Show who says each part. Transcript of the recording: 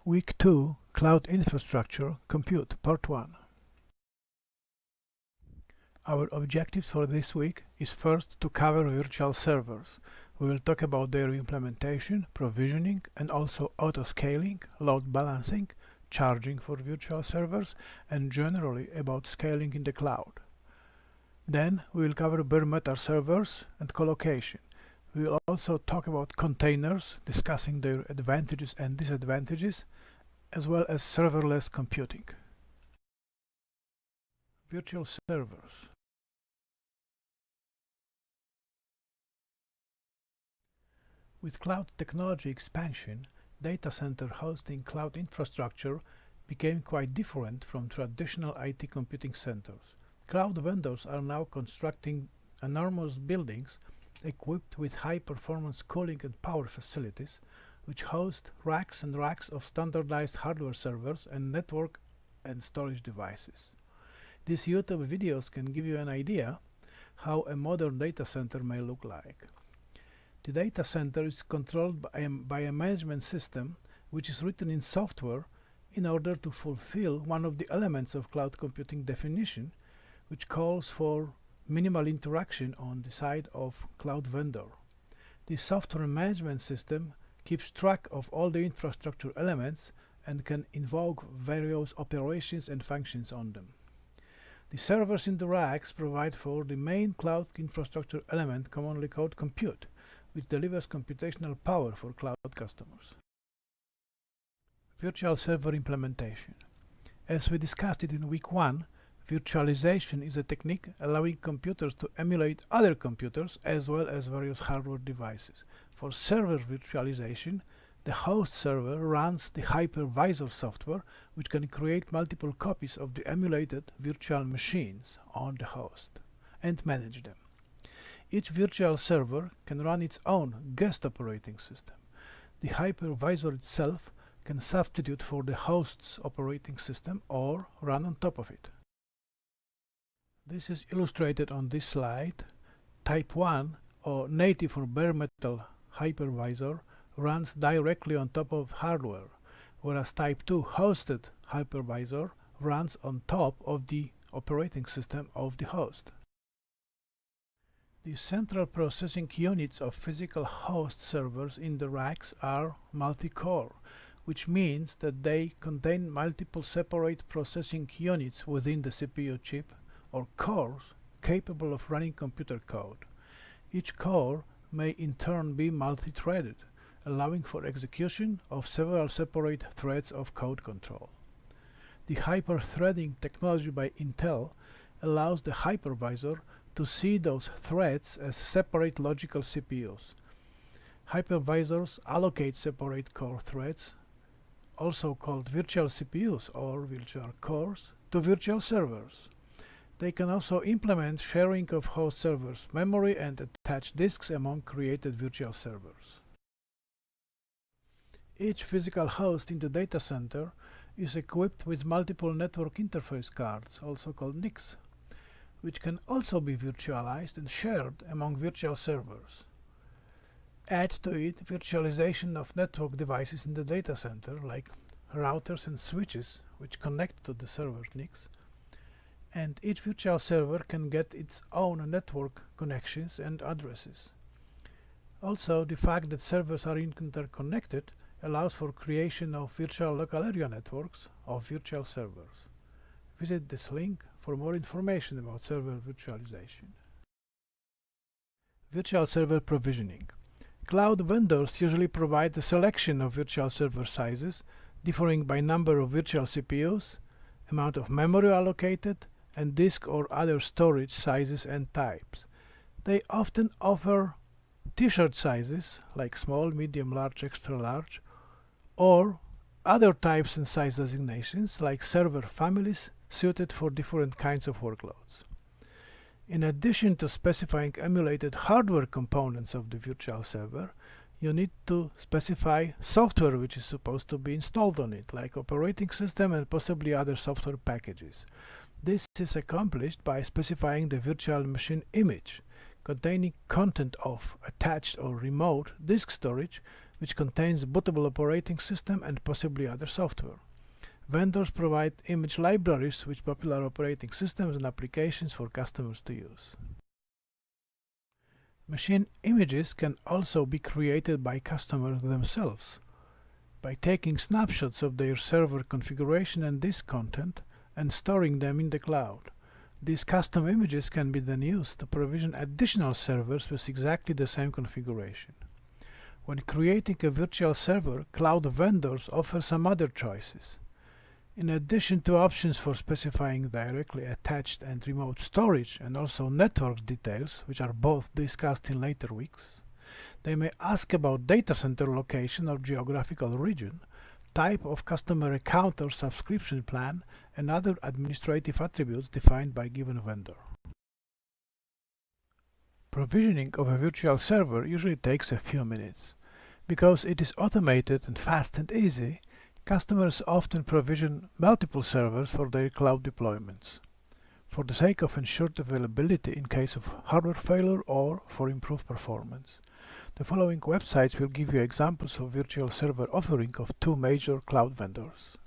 Speaker 1: Week 2, Cloud Infrastructure Compute, Part 1. Our objectives for this week is first to cover virtual servers. We will talk about their implementation, provisioning, and also auto-scaling, load balancing, charging for virtual servers, and generally about scaling in the cloud. Then we will cover bare metal servers and colocation. We will also talk about containers, discussing their advantages and disadvantages, as well as serverless computing. Virtual servers. With cloud technology expansion, data center hosting cloud infrastructure became quite different from traditional IT computing centers. Cloud vendors are now constructing enormous buildings equipped with high-performance cooling and power facilities, which host racks and racks of standardized hardware servers and network and storage devices. These YouTube videos can give you an idea how a modern data center may look like. The data center is controlled by a management system which is written in software in order to fulfill one of the elements of cloud computing definition, which calls for minimal interaction on the side of cloud vendor. The software management system keeps track of all the infrastructure elements and can invoke various operations and functions on them. The servers in the racks provide for the main cloud infrastructure element, commonly called compute, which delivers computational power for cloud customers. Virtual server implementation. As we discussed it in week 1, virtualization is a technique allowing computers to emulate other computers as well as various hardware devices. For server virtualization, the host server runs the hypervisor software, which can create multiple copies of the emulated virtual machines on the host and manage them. Each virtual server can run its own guest operating system. The hypervisor itself can substitute for the host's operating system or run on top of it. This is illustrated on this slide. Type 1, or native or bare metal hypervisor, runs directly on top of hardware, whereas Type 2 hosted hypervisor runs on top of the operating system of the host. The central processing units of physical host servers in the racks are multi-core, which means that they contain multiple separate processing units within the CPU chip, or cores capable of running computer code. Each core may in turn be multi-threaded, allowing for execution of several separate threads of code control. The hyper-threading technology by Intel allows the hypervisor to see those threads as separate logical CPUs. Hypervisors allocate separate core threads, also called virtual CPUs or virtual cores, to virtual servers. They can also implement sharing of host servers' memory and attach disks among created virtual servers. Each physical host in the data center is equipped with multiple network interface cards, also called NICs, which can also be virtualized and shared among virtual servers. Add to it virtualization of network devices in the data center, like routers and switches, which connect to the server NICs, and each virtual server can get its own network connections and addresses. Also, the fact that servers are interconnected allows for creation of virtual local area networks of virtual servers. Visit this link for more information about server virtualization. Virtual server provisioning. Cloud vendors usually provide a selection of virtual server sizes, differing by number of virtual CPUs, amount of memory allocated, and disk or other storage sizes and types. They often offer t-shirt sizes like small, medium, large, extra large, or other types and size designations like server families suited for different kinds of workloads. In addition to specifying emulated hardware components of the virtual server, you need to specify software which is supposed to be installed on it, like operating system and possibly other software packages. This is accomplished by specifying the virtual machine image, containing content of attached or remote disk storage which contains bootable operating system and possibly other software. Vendors provide image libraries with popular operating systems and applications for customers to use. Machine images can also be created by customers themselves by taking snapshots of their server configuration and disk content and storing them in the cloud. These custom images can be then used to provision additional servers with exactly the same configuration. When creating a virtual server, cloud vendors offer some other choices. In addition to options for specifying directly attached and remote storage and also network details, which are both discussed in later weeks, they may ask about data center location or geographical region, type of customer account or subscription plan, and other administrative attributes defined by given vendor. Provisioning of a virtual server usually takes a few minutes. Because it is automated and fast and easy, customers often provision multiple servers for their cloud deployments, for the sake of ensured availability in case of hardware failure or for improved performance. The following websites will give you examples of virtual server offering of two major cloud vendors.